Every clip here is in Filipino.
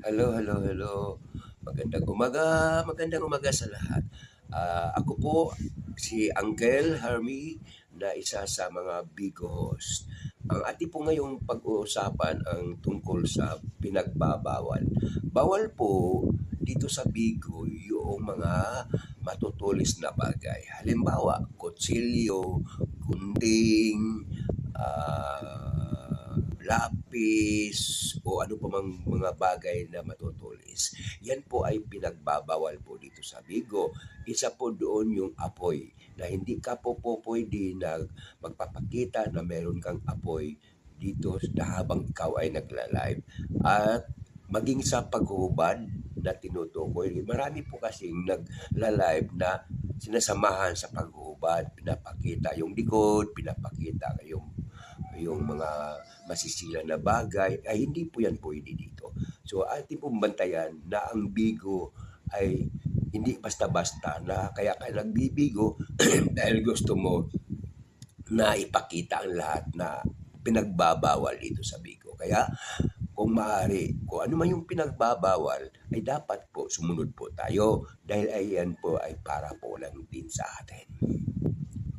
Hello, hello, hello. Magandang umaga sa lahat. Ako po si Uncle Harmy na isa sa mga Bigo host. Ang ating po ngayong pag-uusapan ang tungkol sa pinagbabawal. Bawal po dito sa Bigo yung mga matutulis na bagay. Halimbawa, kutsilyo, gunting, lapis o ano pa mang mga bagay na matutulis. Yan po ay pinagbabawal po dito sa Bigo. Isa po doon yung apoy na hindi ka po pwede na magpapakita na meron kang apoy dito na habang ikaw ay nagla-live. At maging sa paghuhubad na tinutukoy. Marami po kasing nagla-live na sinasamahan sa paghuhubad, pinapakita yung likod, pinapakita yung mga masisila na bagay, ay hindi po yan pwede dito. So ating pong bantayan na ang bigo ay hindi basta-basta na kaya ka nagbibigo dahil gusto mo na ipakita ang lahat na pinagbabawal dito sa bigo. Kaya kung maaari, kung ano man yung pinagbabawal, ay dapat po sumunod po tayo dahil ayan po ay para po lang din sa atin.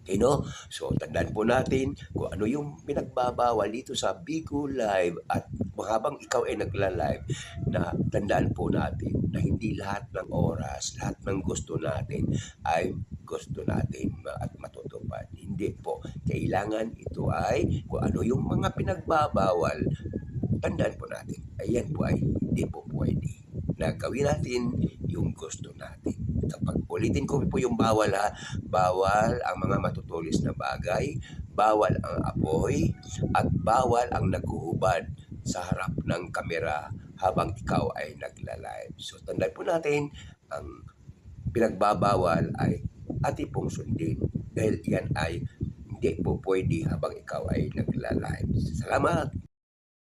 Okay, no? So, tandaan po natin kung ano yung pinagbabawal dito sa Bigo Live at habang ikaw ay nagla-live na tandaan po natin na hindi lahat ng oras, lahat ng gusto natin ay gusto natin at matutupad. Hindi po. Kailangan ito ay kung ano yung mga pinagbabawal, tandaan po natin. Ayan po ay hindi po pwede na gawin natin yung gusto natin. Kapag ulitin ko po yung bawal ha, bawal ang mga matutulis na bagay, bawal ang apoy, at bawal ang naghuhubad sa harap ng kamera habang ikaw ay nagla-live. So tandaan po natin, ang pinagbabawal ay ating pong sundin dahil yan ay hindi po pwede habang ikaw ay nagla-live. Salamat!